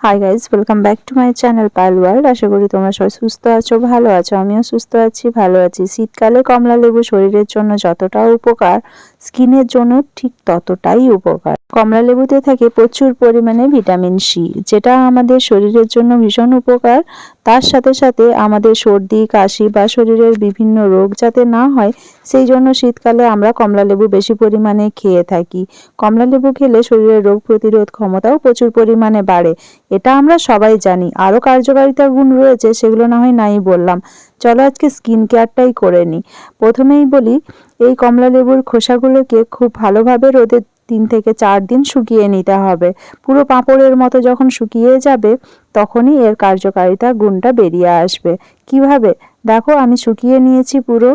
High guys, welcome back to my channel Payel world. আশা করি তোমরা সবাই সুস্থ আছো, ভালো আছো। আমিও সুস্থ আছি, ভালো আছি। শীতকালে কমলা লেবু শরীরের জন্য যতটা উপকার, স্কিনের জন্য ঠিক ততটাই উপকার। কমলা লেবুতে থাকে প্রচুর পরিমাণে ভিটামিন সি, যেটা আমাদের শরীরের জন্য ভীষণ উপকার। তার সাথে সাথে আমাদের সর্দি কাশি বা শরীরের বিভিন্ন রোগ যাতে না হয়, সেই জন্য শীতকালে আমরা কমলা লেবু বেশি পরিমাণে খেয়ে থাকি। কমলা লেবু খেলে শরীরের রোগ প্রতিরোধ ক্ষমতাও প্রচুর পরিমাণে বাড়ে, এটা আমরা সবাই জানি। আরও কার্যকারিতা গুণ রয়েছে, সেগুলো না হয় নাই বললাম। চলো আজকে স্কিন কেয়ারটাই করে নিই। প্রথমেই বলি, এই কমলা লেবুর খোসাগুলোকে খুব ভালোভাবে রোদে 3 থেকে 4 দিন শুকিয়ে নিতে হবে। পুরো পাঁপড়ের মতো যখন শুকিয়ে যাবে, তখনই এর কার্যকারিতা গুণটা বেরিয়ে আসবে। কিভাবে? দেখো, আমি শুকিয়ে নিয়েছি পুরো।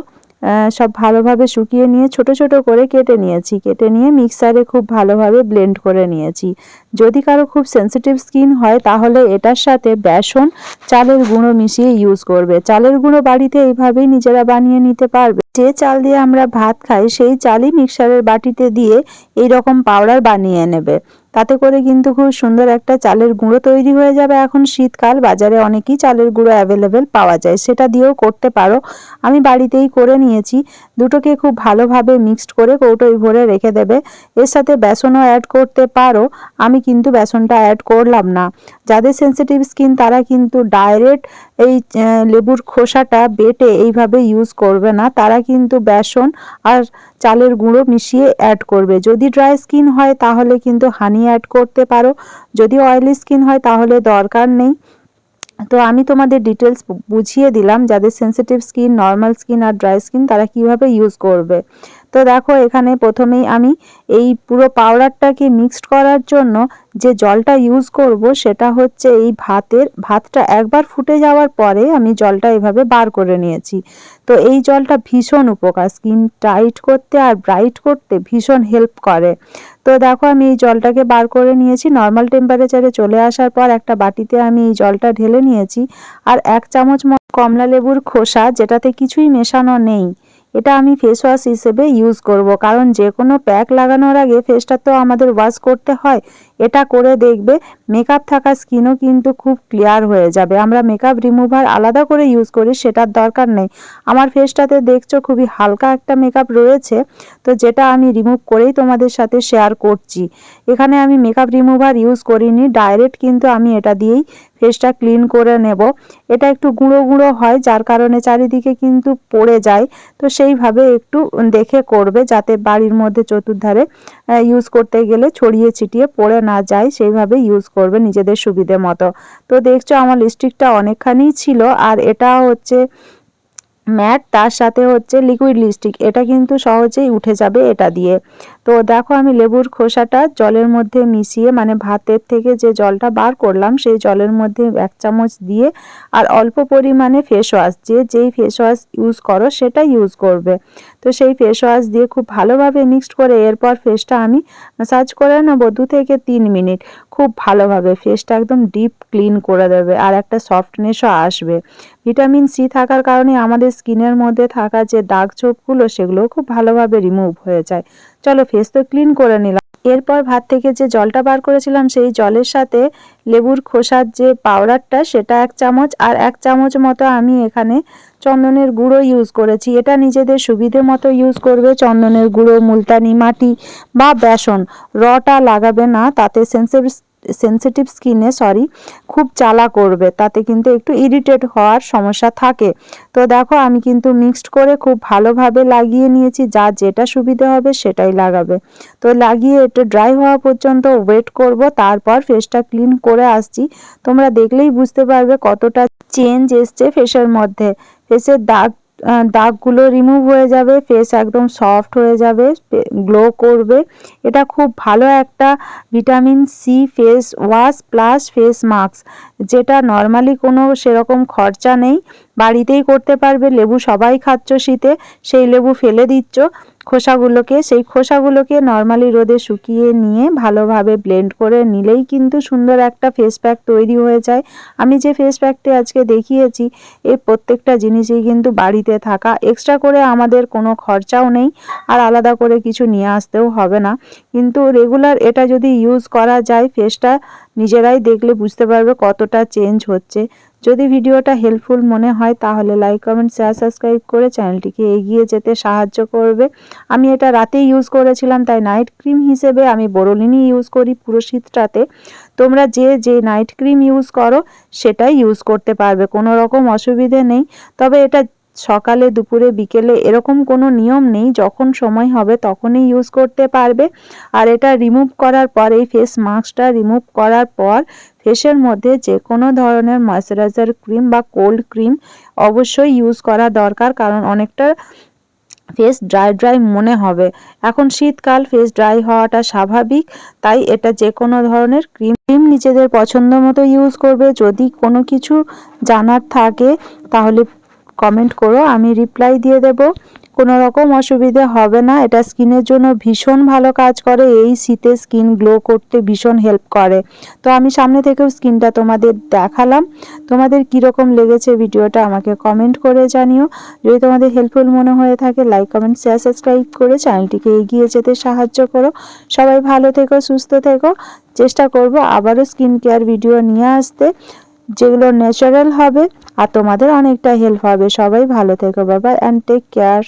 সব ভালোভাবে শুকিয়ে নিয়ে ছোট ছোট করে কেটে নিয়েছি। কেটে নিয়ে মিক্সারে খুব ভালোভাবে ব্লেন্ড করে নিয়েছি। যদি কারো খুব সেনসিটিভ স্কিন হয়, তাহলে এটার সাথে বেসন, চালের গুঁড়ো মিশিয়ে ইউজ করবে। চালের গুঁড়ো বাড়িতে এইভাবেই নিজেরা বানিয়ে নিতে পারবে। যে চাল দিয়ে আমরা ভাত খাই, সেই চালই মিক্সারের বাটিতে দিয়ে এইরকম পাউডার বানিয়ে নেবে। তাতে করে কিন্তু খুব সুন্দর একটা চালের গুঁড়ো তৈরি হয়ে যাবে। এখন শীতকাল, বাজারে অনেকই চালের গুঁড়ো অ্যাভেলেবেল পাওয়া যায়, সেটা দিয়েও করতে পারো। আমি বাড়িতেই করে নিয়েছি। দুটোকে খুব ভালোভাবে মিক্সড করে কৌটোয় ভরে রেখে দেবে। এর সাথে বেসনও অ্যাড করতে পারো, আমি কিন্তু বেসনটা অ্যাড করলাম না। যাদের সেনসিটিভ স্কিন, তারা কিন্তু ডাইরেক্ট এই লেবুর খোসাটা বেটে এইভাবে ইউজ করবে না, তারা কিন্তু বেসন আর চালের গুঁড়ো মিশিয়ে অ্যাড করবে। যদি ড্রাই স্কিন হয়, তাহলে কিন্তু হানি অ্যাড করতে পারো। যদি অয়েলি স্কিন হয়, তাহলে দরকার নেই। তো আমি তোমাদের ডিটেলস বুঝিয়ে দিলাম, যাদের সেনসিটিভ স্কিন, নর্মাল স্কিন আর ড্রাই স্কিন, তারা কিভাবে ইউজ করবে। তো দেখো, এখানে প্রথমেই আমি এই পুরো পাউডারটাকে মিক্সড করার জন্য যে জলটা ইউজ করব, সেটা হচ্ছে এই ভাতটা একবার ফুটে যাওয়ার পরে আমি জলটা এভাবে বার করে নিয়েছি। তো এই জলটা ভীষণ উপকার, স্কিন টাইট করতে আর ব্রাইট করতে ভীষণ হেল্প করে। তো দেখো, আমি এই জলটাকে বার করে নিয়েছি। নর্মাল টেম্পারেচারে চলে আসার পর একটা বাটিতে আমি এই জলটা ঢেলে নিয়েছি। আর 1 চামচ কমলা লেবুর খোসা, যেটাতে কিছুই মেশানো নেই, এটা আমি ফেস ওয়াশ হিসেবে ইউজ করব। কারণ যে কোনো প্যাক লাগানোর আগে ফেসটা তো আমাদের ওয়াশ করতে হয়। এটা করে দেখবে, মেকআপ থাকা স্কিনও কিন্তু খুব ক্লিয়ার হয়ে যাবে। আমরা মেকআপ রিমুভার আলাদা করে ইউজ করি, সেটার দরকার নেই। আমার ফেসটাতে দেখছো খুবই হালকা একটা মেকআপ রয়েছে, তো যেটা আমি রিমুভ করেই তোমাদের সাথে শেয়ার করছি। এখানে আমি মেকআপ রিমুভার ইউজ করিনি, ডাইরেক্ট কিন্তু আমি এটা দিয়েই ফেসটা ক্লিন করে নেব। এটা একটু গুঁড়ো গুঁড়ো হয়, যার কারণে চারিদিকে কিন্তু পড়ে যায়। তো সেইভাবে একটু দেখে করবে, যাতে বাড়ির মধ্যে চতুর্ধারে ইউজ করতে গেলে ছড়িয়ে ছিটিয়ে পড়ে না যায়। সেইভাবে ইউজ করবে নিজেদের সুবিধে মতো। তো দেখছো, আমার লিপস্টিকটা অনেকখানি ছিল, আর এটা হচ্ছে ম্যাট, তার সাথে হচ্ছে লিকুইড লিপস্টিক। এটা কিন্তু সহজেই উঠে যাবে এটা দিয়ে। তো দেখো, আমি লেবুর খোসাটা জলের মধ্যে মিশিয়ে, মানে ভাতের থেকে যে জলটা বার করলাম, সেই জলের মধ্যে 1 চামচ দিয়ে, আর অল্প পরিমাণে ফেস ওয়াশ, যেই ফেস ওয়াশ ইউজ করো সেটা ইউজ করবে। তো সেই ফেস ওয়াশ দিয়ে খুব ভালোভাবে মিক্সড করে এরপর ফেসটা আমি ম্যাসাজ করে নেব 2 থেকে 3 মিনিট। খুব ভালোভাবে ফেসটা একদম ডিপ ক্লিন করে দেবে, আর একটা সফটনেসও আসবে। ভিটামিন সি থাকার কারণে আমাদের স্কিনের মধ্যে থাকা যে দাগ ছোপগুলো, সেগুলোও খুব ভালোভাবে রিমুভ হয়ে যায়। চলো, ফেস তো ক্লিন করে নিলাম। এরপর ভাত থেকে যে জলটা বার করেছিলাম, সেই জলের সাথে লেবুর খোসার যে পাউডারটা, সেটা 1 চামচ, আর 1 চামচ মতো আমি এখানে চন্দনের গুঁড়ো ইউজ করেছি। এটা নিজেদের সুবিধে মতো ইউজ করবে। চন্দনের গুঁড়ো, মুলতানি মাটি বা বেসন, রটা লাগাবে না, তাতে সেনসিটিভ স্কিনে খুব জ্বালা করবে, তাতে কিন্তু একটু ইরিটেট হওয়ার সমস্যা থাকে। তো দেখো, আমি কিন্তু মিক্সড করে খুব ভালোভাবে লাগিয়ে নিয়েছি। যার যেটা সুবিধে হবে সেটাই লাগাবে। তো লাগিয়ে একটু ড্রাই হওয়া পর্যন্ত ওয়েট করব, তারপর ফেসটা ক্লিন করে আসছি। তোমরা দেখলেই বুঝতে পারবে কতটা চেঞ্জ এসছে ফেসের মধ্যে। ফেসের দাগগুলো রিমুভ হয়ে যাবে, ফেস একদম সফট হয়ে যাবে, গ্লো করবে। এটা খুব ভালো একটা vitamin C face wash plus face mask, যেটা নর্মালি কোনো সেরকম খরচা নেই, বাড়িতেই করতে পারবে। লেবু সবাই খাচ্ছ শীতে, সেই লেবু ফেলে দিচ্ছ, খোসাগুলোকে, সেই খোসাগুলোকে নর্মালি রোদে শুকিয়ে নিয়ে ভালোভাবে ব্লেন্ড করে নিলেই কিন্তু সুন্দর একটা ফেস প্যাক তৈরি হয়ে যায়। আমি যে ফেস প্যাকটি আজকে দেখিয়েছি এই প্রত্যেকটা জিনিসই কিন্তু বাড়িতে থাকা, এক্সট্রা করে আমাদের কোনো খরচাও নেই আর আলাদা করে কিছু নিয়ে আসতেও হবে না। কিন্তু রেগুলার এটা যদি ইউজ করা যায় ফেসটা নিজেরাই দেখলে বুঝতে পারবে কতটা চেঞ্জ হচ্ছে। যদি ভিডিওটা হেল্পফুল মনে হয় তাহলে লাইক, কমেন্ট, শেয়ার, সাবস্ক্রাইব করে চ্যানেলটিকে এগিয়ে যেতে সাহায্য করবে। আমি এটা রাতে ইউজ করেছিলাম, তাই নাইট ক্রিম হিসেবে আমি বোরোলিনই ইউজ করি পুরো শীতটাতে। তোমরা যে নাইট ক্রিম ইউজ করো সেটাই ইউজ করতে পারবে, কোনো রকম অসুবিধে নেই। তবে এটা সকালে, দুপুরে, বিকেলে এরকম কোনো নিয়ম নেই, যখন সময় হবে তখনই ইউজ করতে পারবে। আর এটা রিমুভ করার পর, এই ফেস মাস্কটা রিমুভ করার পর ফেসের মধ্যে যে কোনো ধরনের ময়শ্চারাইজার ক্রিম বা কোল্ড ক্রিম অবশ্যই ইউজ করা দরকার, কারণ অনেকটা ফেস ড্রাই মনে হবে। এখন শীতকাল, ফেস ড্রাই হওয়াটা স্বাভাবিক, তাই এটা যে কোনো ধরনের ক্রিম নিজেদের পছন্দ মতো ইউজ করবে। যদি কোনো কিছু জানার থাকে তাহলে কমেন্ট করো, আমি রিপ্লাই দিয়ে দেব। কোনো রকম অসুবিধে হবে না। এটা স্কিনের জন্য ভীষণ ভালো কাজ করে, এই শীতে স্কিন গ্লো করতে ভীষণ হেল্প করে। তো আমি সামনে থেকেও স্কিনটা তোমাদের দেখালাম। তোমাদের কীরকম লেগেছে ভিডিওটা আমাকে কমেন্ট করে জানিও। যদি তোমাদের হেল্পফুল মনে হয়ে থাকে লাইক, কমেন্ট, শেয়ার, সাবস্ক্রাইব করে চ্যানেলটিকে এগিয়ে যেতে সাহায্য করো। সবাই ভালো থেকো, সুস্থ থেকো। চেষ্টা করব আবারও স্কিন কেয়ার ভিডিও নিয়ে আসতে, যেগুলো ন্যাচারাল হবে আর তোমাদের অনেকটা হেল্প হবে। সবাই ভালো থেকো, বাবা, অ্যান্ড টেক কেয়ার।